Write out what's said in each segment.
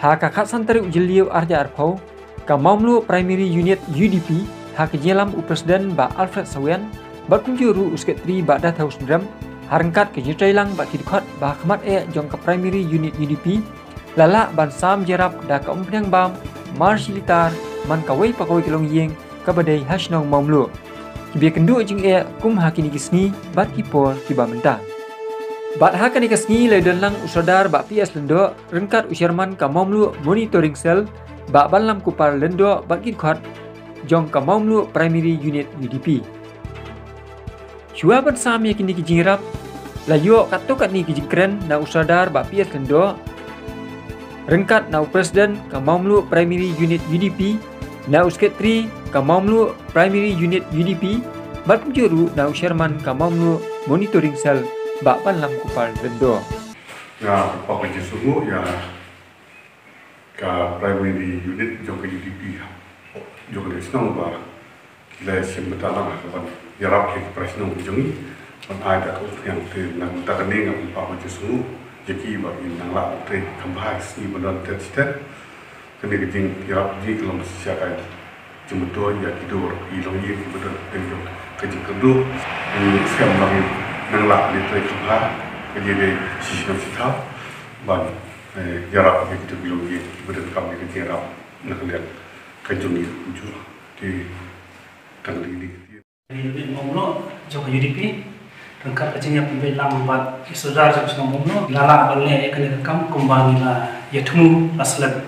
ha kakak santri ujiliu arja arpau ka mamlu primary unit UDP ha kejelam Presiden ba Alfred Sawian ba kunjuru usket 3 ba dah tahu sendram harangkat ke jutailang ba kidkot ba khmat jong ka primary unit UDP lala ban sam jerap da ka umpriang bam marshilitar man kawai pakawai kelong yeng ka badai hasnong mamlu kibe kendu jing kum hakini kisni bat kipor kiba mentah bat hakani kisni le dan lang usadar ba PS lendo rengkat usirman ka mamlu monitoring cell ba balam kupar lendo ba kidkot jong ka mamlu primary unit UDP Shua ban sam yakini kijirap layo katokat ni kijikren na usadar ba PS lendo rengkat na Presiden ka mamlu primary unit UDP na usket 3 ka mamlu primary unit UDP bat juru na usirman ka mamlu monitoring cell ba balam kupar lendo ya apa jesumu ya ka primary unit jong ka UDP jong ka senang ba le sembetalang ka ban yarap ke presno jong ban ada ko yang te nang takane ngam apa jesumu jadi bagi nang la te kambahas ni badan testet kene ging yarap ji kelom siakai jumto ya tidur ilong ye badan tenjo kaji kedu ni skam lagi nang la ni te kambah kaji de sisno sitau ban yarap ke tidur ilong ye badan kami ke yarap nak lihat kajuni ujur di tangli ni di ngomlo joko UDP rengkat kecilnya pembelang bat saudara joko ngomlo lala balne ekane rekam kumbang la yatmu aslan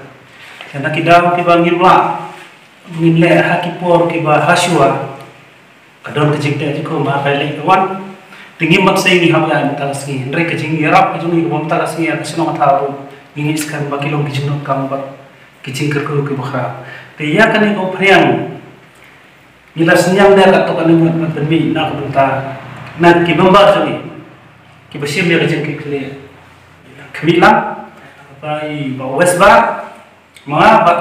karena kidau kibangi la minle hakipor kiba haswa kadon kecikte jiko ma balik wan tinggi maksai ni hamya talasni ndre kecing yarap kejung ni bom talasni ya kesno matharu ini sekarang bagi long kejung kam bat kecing kerku ke bakha dia kan ko priang nila senyam dia kat tokan ni bermi nak bentar nak kibamba joni kibasim dia kejeng kekle kemila bai ba wesba ma ba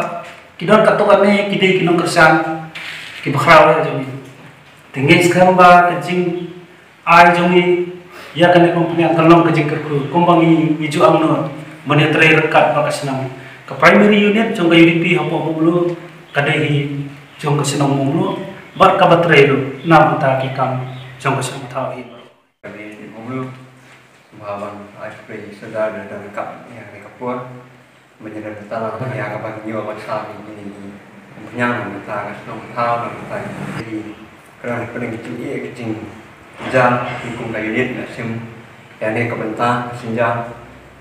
kidon kat tokan ni kidai kinong kersan kibakhrau joni tinggi sekarang ba kejing ai joni ya kan ko priang kalong kejeng kerku kombangi iju amno menetrai rekat bakasnam ke primary unit jong ka UDP hapo mulu kadai jong ka senong mulu bar ka batrai lu na mata ki kam jong ka senong thau hi kami mulu bahawan AFP sedar dan kap ya ke kapur menyerang tanah ya ka bang nyo masa ini nyang mata ka senong thau na mata di kerana pening kecing jam hukum ka unit na sim ya ne ka bentang sinjam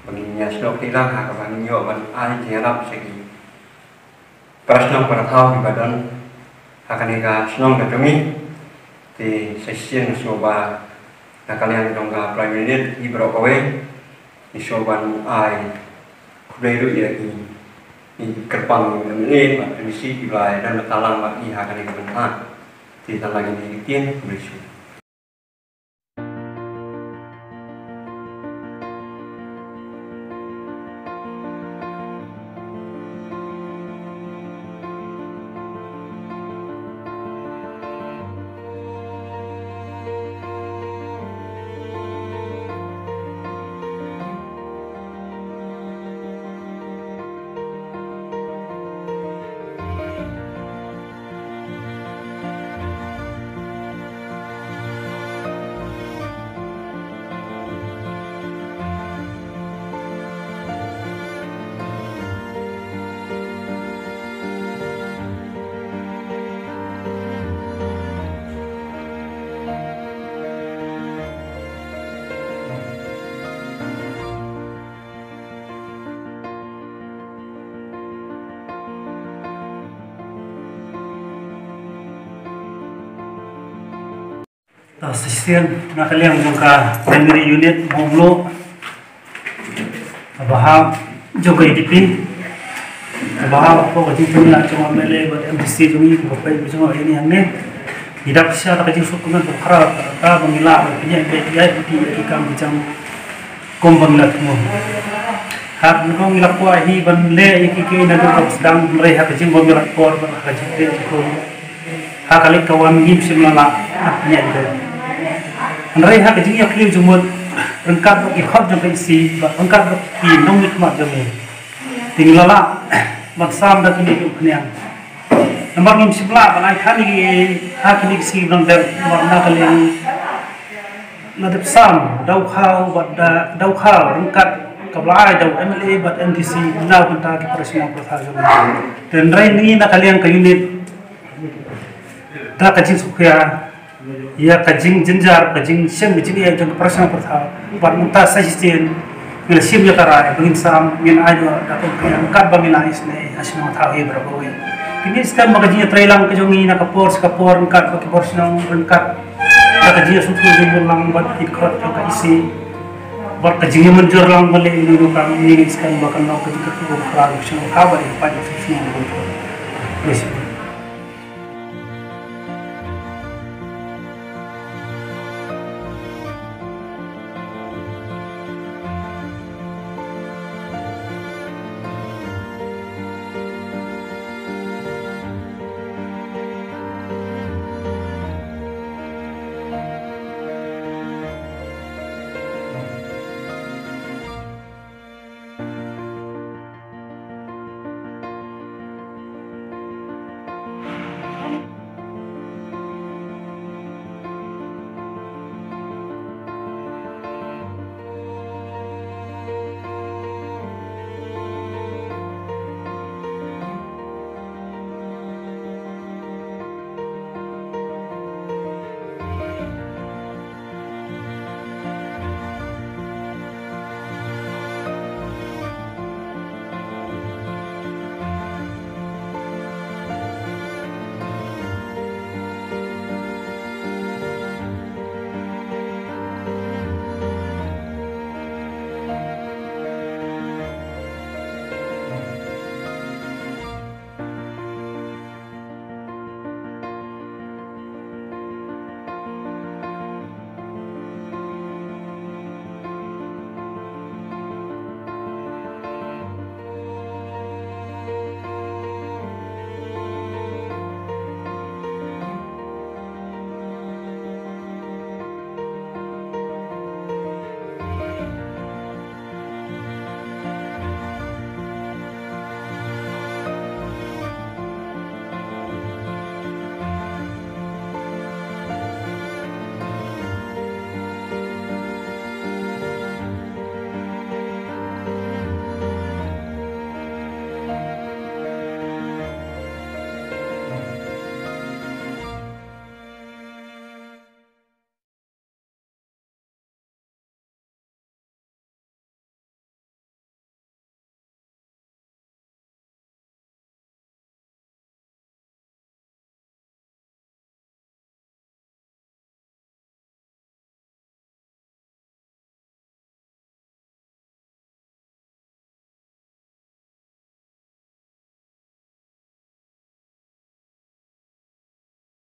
baginya sedok hilang hak bang nyo ban ai jerap segi prasno parathau di badan akan ika senong kami di session soba nakalian dongga primary unit di Brokawe di soban ai kuderu ya di kerpang ini misi di wilayah dan betalang bagi akan ika bentar di talang ini tien berisi Asisten nakaliang jongka primary unit monglo bahab jongka UDP bahab ko kajing punya cuma mele buat MDC jungi bapai bijong ini hangne hidup sia tak kajing sukunan berkara ta mengila punya PTI di ikam bijang kombang latmu hak nong ilak ko hi ban le iki na do sedang mereka kajing bom ilak ko kajing te ko hak kali kawan ngim simlala nya de Andai hak kejing ya keliu jumut rengkat bagi khot jom isi rengkat bagi nong nikmat jom tinggal lah bangsam dah kini kenyang. Nomor ni sebelah balai kini si bilang dah warna kalian nadep sam dau khau rengkat kabelai dau MLA bat NDC nau kenta ki presiden pertahanan. Dan rai ni nak kalian ke unit dah kajing sukia ya kajing jenjar kajing sem bijini yang jeng presiden pertahanan bat muntah sajistin ngel sim ya karai bengin sam ngin ajo dapat kalian kat bangila isne asma tahu berapa we. Kini sekarang magajinya trailang kejongi nak kapor rengkat bagi porsinong rengkat kajian suku jumlah buat ikut ke isi buat kajian menjur lang boleh ini bukan ini sekarang bahkan nak ketika tu kalau semua kabar yang pada semua betul.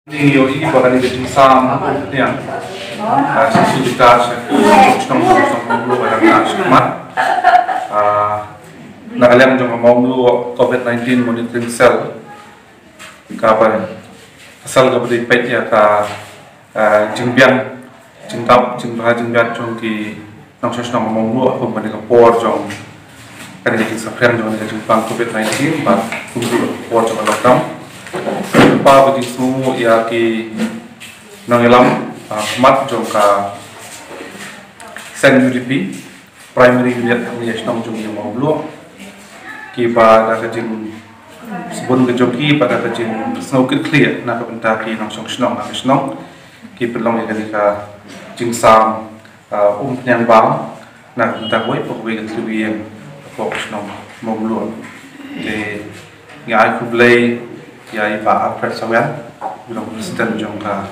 Di yogi bahkan di sam yang sisi kita sedang belum ada semat nak kalian jangan mau dulu COVID-19 monitoring cell kapan asal kepada pet ya ka jengbian jengtap jengbian jong ki nang sedang mau dulu aku pada kapor jong kan jadi sakren jong jadi jengpang COVID-19 bah untuk kapor jong lockdown pa bagi semua ya ki nangelam mat jong ka sen UDP primary unit yang national jong yang mau belum ki pada kajing sebelum kejoki pada kajing snow clear nak bentar ki national ki perlu yang ka jing sam yang bang nak bentar boy pokok yang lebih yang pokok mau belum de ya aku play ya Pak Alfred Sawian bilang presiden jong ka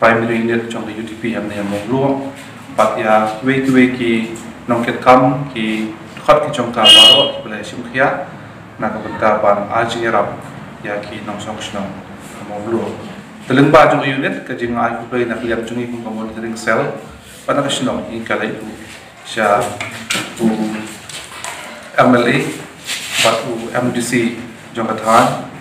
primary unit jong UDP yang mau belum pat ya way ki nongket kam ki khot ki jong ka baro ki boleh simkhia nak bentar pan ajirap ya ki nong song mau belum teleng ba jong unit ka jing ai ku play nak liap jong i ku monitoring cell pada ka sino i kala itu sya u MLA pat u MDC jong ka than